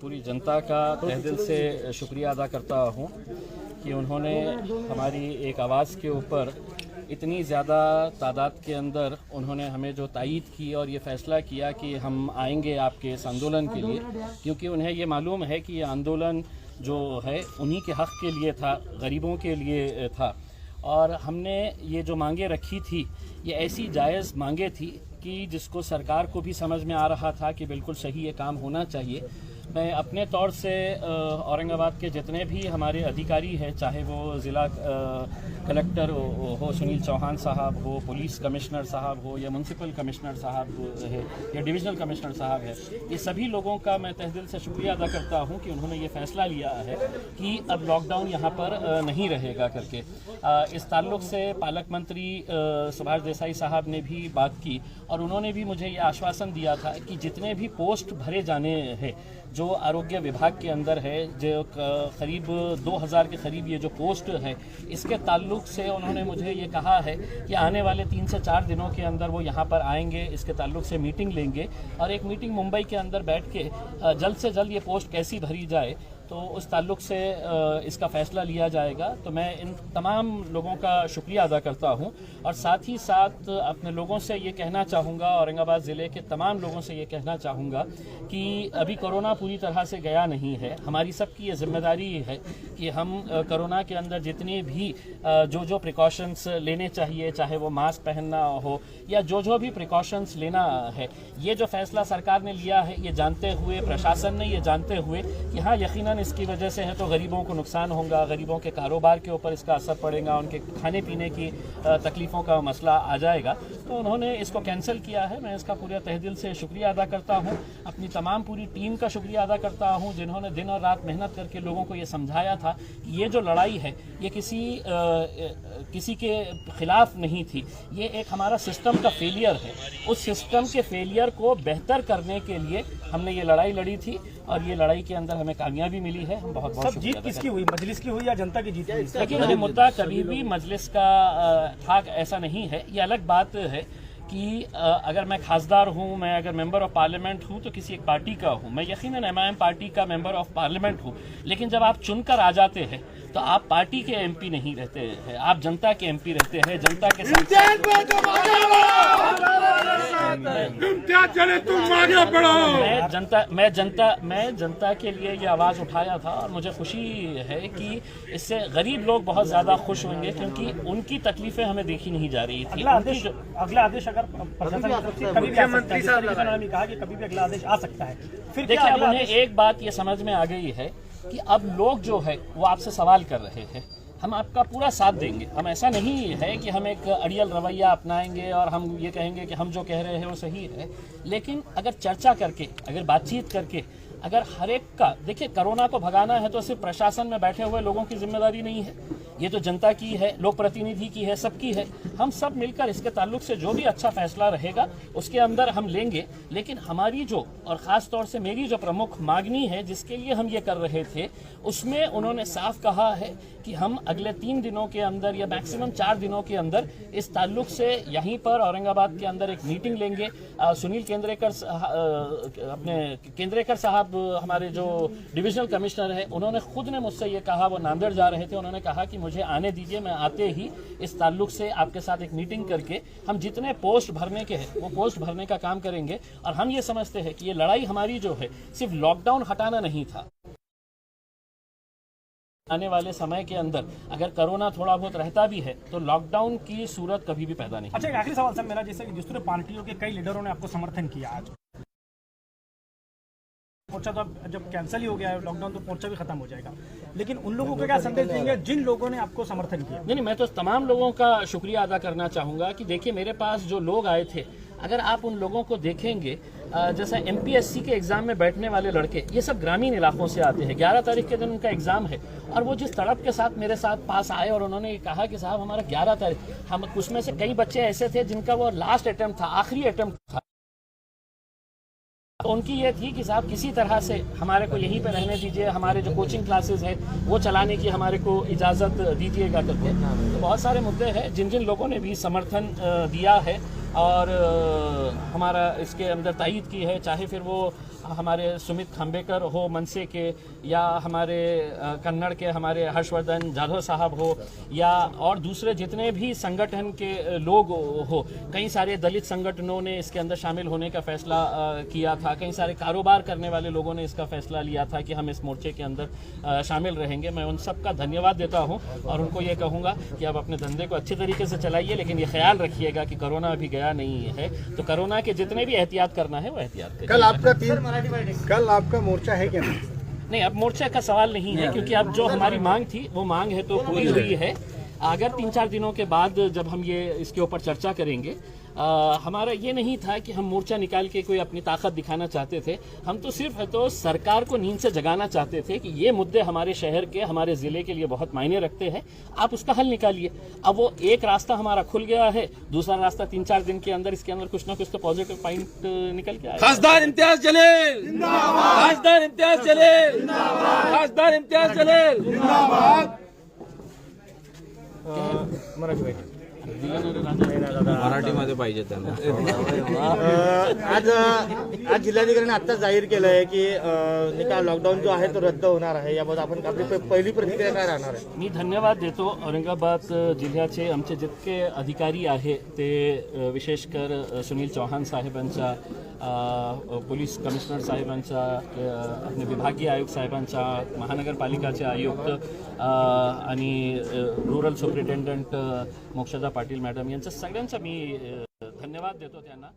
पूरी जनता का तहे दिल से शुक्रिया अदा करता हूँ कि उन्होंने हमारी एक आवाज़ के ऊपर इतनी ज़्यादा तादाद के अंदर उन्होंने हमें जो तायीद की और ये फ़ैसला किया कि हम आएंगे आपके इस आंदोलन के लिए, क्योंकि उन्हें ये मालूम है कि ये आंदोलन जो है उन्हीं के हक़ के लिए था, गरीबों के लिए था। और हमने ये जो मांगे रखी थी ये ऐसी जायज़ मांगे थी कि जिसको सरकार को भी समझ में आ रहा था कि बिल्कुल सही ये काम होना चाहिए। मैं अपने तौर से औरंगाबाद के जितने भी हमारे अधिकारी हैं, चाहे वो ज़िला कलेक्टर हो सुनील चौहान साहब हो, पुलिस कमिश्नर साहब हो, या म्यूनसिपल कमिश्नर साहब है, या डिविजनल कमिश्नर साहब है, ये सभी लोगों का मैं तहे दिल से शुक्रिया अदा करता हूँ कि उन्होंने ये फ़ैसला लिया है कि अब लॉकडाउन यहाँ पर नहीं रहेगा करके। इस ताल्लुक़ से पालक मंत्री सुभाष देसाई साहब ने भी बात की और उन्होंने भी मुझे ये आश्वासन दिया था कि जितने भी पोस्ट भरे जाने हैं जो आरोग्य विभाग के अंदर है, जो करीब 2000 के करीब ये जो पोस्ट है, इसके ताल्लुक़ से उन्होंने मुझे ये कहा है कि आने वाले 3 से 4 दिनों के अंदर वो यहाँ पर आएंगे, इसके ताल्लुक़ से मीटिंग लेंगे और एक मीटिंग मुंबई के अंदर बैठ के जल्द से जल्द ये पोस्ट कैसी भरी जाए तो उस ताल्लुक़ से इसका फ़ैसला लिया जाएगा। तो मैं इन तमाम लोगों का शुक्रिया अदा करता हूं और साथ ही साथ अपने लोगों से ये कहना चाहूँगा, औरंगाबाद ज़िले के तमाम लोगों से ये कहना चाहूँगा कि अभी कोरोना पूरी तरह से गया नहीं है। हमारी सबकी ये जिम्मेदारी है कि हम कोरोना के अंदर जितने भी जो प्रिकॉशंस लेने चाहिए, चाहे वो मास्क पहनना हो या जो भी प्रिकॉशंस लेना है, ये जो फ़ैसला सरकार ने लिया है ये जानते हुए, प्रशासन ने ये जानते हुए कि हाँ यकीनन इसकी वजह से है तो गरीबों को नुकसान होगा, गरीबों के कारोबार के ऊपर इसका असर पड़ेगा, उनके खाने पीने की तकलीफ़ों का मसला आ जाएगा, तो उन्होंने इसको कैंसिल किया है। मैं इसका पूरे तहे दिल से शुक्रिया अदा करता हूँ। अपनी तमाम पूरी टीम का शुक्रिया अदा करता हूँ जिन्होंने दिन और रात मेहनत करके लोगों को ये समझाया था कि ये जो लड़ाई है ये किसी के ख़िलाफ़ नहीं थी, ये एक हमारा सिस्टम का फेलियर है। उस सिस्टम के फेलियर को बेहतर करने के लिए हमने ये लड़ाई लड़ी थी और ये लड़ाई के अंदर हमें कामयाबी मिली है। हम बहुत बहुत जीत किसकी हुई, मजलिस की हुई या जनता की जीत हुई? लेकिन ये मुद्दा कभी भी मजलिस का था ऐसा नहीं है। ये अलग बात है कि अगर मैं खासदार हूँ, मैं अगर मेंबर ऑफ पार्लियामेंट हूँ तो किसी एक पार्टी का हूँ, मैं यकीनन MIM पार्टी का मेंबर ऑफ पार्लियामेंट हूँ, लेकिन जब आप चुनकर आ जाते हैं तो आप पार्टी के MP नहीं रहते हैं, आप जनता के MP रहते हैं, जनता के साथ। मैं जनता के लिए ये आवाज़ उठाया था और मुझे खुशी है कि इससे गरीब लोग बहुत ज़्यादा खुश होंगे क्योंकि उनकी तकलीफ़ें हमें देखी नहीं जा रही थी। अगला आदेश अगर प्रशासन की तरफ से कभी भी आ सकता है, जैसे उन्होंने कहा कि कभी भी अगला आदेश आ सकता है, फिर देखिए अब उन्हें एक बात ये समझ में आ गई है कि अब लोग जो है वो आपसे सवाल कर रहे हैं, हम आपका पूरा साथ देंगे। हम ऐसा नहीं है कि हम एक अड़ियल रवैया अपनाएंगे और हम ये कहेंगे कि हम जो कह रहे हैं वो सही है, लेकिन अगर चर्चा करके, अगर बातचीत करके, अगर हर एक का, देखिए कोरोना को भगाना है तो सिर्फ प्रशासन में बैठे हुए लोगों की जिम्मेदारी नहीं है, ये तो जनता की है, लोक प्रतिनिधि की है, सबकी है। हम सब मिलकर इसके ताल्लुक से जो भी अच्छा फैसला रहेगा उसके अंदर हम लेंगे। लेकिन हमारी जो, और ख़ास तौर से मेरी जो प्रमुख मांगनी है जिसके लिए हम ये कर रहे थे, उसमें उन्होंने साफ कहा है कि हम अगले 3 दिनों के अंदर या मैक्सिमम 4 दिनों के अंदर इस ताल्लुक से यहीं पर औरंगाबाद के अंदर एक मीटिंग लेंगे। सुनील केंद्रेकर साहब हमारे जो डिविजनल कमिश्नर है, उन्होंने खुद ने मुझसे ये कहा, वो नांदेड़ जा रहे थे, उन्होंने कहा कि मुझे आने दीजिए, मैं आते ही इस ताल्लुक से आपके साथ एक मीटिंग करके हम जितने पोस्ट भरने के हैं वो पोस्ट भरने का काम करेंगे। और हम ये समझते हैं कि ये लड़ाई हमारी जो है सिर्फ लॉकडाउन हटाना नहीं था, आने वाले समय के अंदर अगर कोरोना थोड़ा बहुत रहता भी है तो लॉकडाउन की सूरत कभी भी पैदा नहीं। अच्छा, एक आखिरी सवाल सर मेरा, जैसे कि दूसरे पार्टियों के कई लीडरों ने आपको समर्थन किया, आज मोर्चा तो जब कैंसिल ही हो गया है लॉकडाउन तो मोर्चा भी खत्म हो जाएगा, लेकिन उन लोगों को क्या संदेश देंगे जिन लोगों ने आपको समर्थन किया? नहीं, मैं तो तमाम लोगों का शुक्रिया अदा करना चाहूँगा कि देखिए मेरे पास जो लोग आए थे, अगर आप उन लोगों को देखेंगे, जैसा MPSC के एग्ज़ाम में बैठने वाले लड़के, ये सब ग्रामीण इलाकों से आते हैं। 11 तारीख के दिन उनका एग्ज़ाम है और वो जिस तड़प के साथ मेरे साथ पास आए और उन्होंने कहा कि साहब हमारा 11 तारीख, हम उसमें से कई बच्चे ऐसे थे जिनका वो लास्ट अटेम्प्ट था, आखिरी अटेम्प्ट था, उनकी ये थी कि साहब किसी तरह से हमारे को यहीं पे रहने दीजिए, हमारे जो कोचिंग क्लासेस है वो चलाने की हमारे को इजाज़त दीजिएगा करके। तो बहुत सारे मुद्दे हैं जिन जिन लोगों ने भी समर्थन दिया है और हमारा इसके अंदर तायीद की है, चाहे फिर वो हमारे सुमित खाम्बेकर हो मनसे के, या हमारे कन्नड़ के हमारे हर्षवर्धन जाधव साहब हो, या और दूसरे जितने भी संगठन के लोग हो। कई सारे दलित संगठनों ने इसके अंदर शामिल होने का फैसला किया था, कई सारे कारोबार करने वाले लोगों ने इसका फैसला लिया था कि हम इस मोर्चे के अंदर शामिल रहेंगे। मैं उन सब का धन्यवाद देता हूं और उनको ये कहूँगा कि आप अपने धंधे को अच्छे तरीके से चलाइए, लेकिन ये ख्याल रखिएगा कि कोरोना अभी गया नहीं है, तो कोरोना के जितने भी एहतियात करना है वो एहतियात करिए। कल आपका मोर्चा है क्या? नहीं, अब मोर्चा का सवाल नहीं है, क्योंकि अब जो हमारी मांग थी वो मांग है तो पूरी हुई है। अगर 3-4 दिनों के बाद जब हम ये इसके ऊपर चर्चा करेंगे, हमारा ये नहीं था कि हम मोर्चा निकाल के कोई अपनी ताकत दिखाना चाहते थे। हम तो सिर्फ है तो सरकार को नींद से जगाना चाहते थे कि ये मुद्दे हमारे शहर के, हमारे ज़िले के लिए बहुत मायने रखते हैं, आप उसका हल निकालिए। अब वो एक रास्ता हमारा खुल गया है, दूसरा रास्ता 3-4 दिन के अंदर इसके अंदर कुछ ना कुछ तो पॉजिटिव पॉइंट निकल के आएगा। खासदार इम्तियाज जलील जिंदाबाद, खासदार इम्तियाज जलील जिंदाबाद, खासदार इम्तियाज जलील जिंदाबाद। मराठीमध्ये पाहिजे त्यांना। आज जिल्हाधिकाऱ्यांनी आता जाहीर केलं आहे की निकाल लॉकडाऊन जो आहे तो रद्द होणार आहे, याबाबत आपण आपली पहिली प्रतिक्रिया काय राहणार आहे? मी धन्यवाद देतो औरंगाबाद जिल्ह्याचे आमचे जितके अधिकारी आहे ते विशेषकर सुनील चौहान साहेबांचा, पोलीस कमिशनर साहेबांचा, आपले विभागीय आयुक्त साहेबांचा, महानगरपालिकाचे आयुक्त आणि rural superintendent Mokshada Patil madam यांचा सगळ्यांचा मी धन्यवाद देतो त्यांना।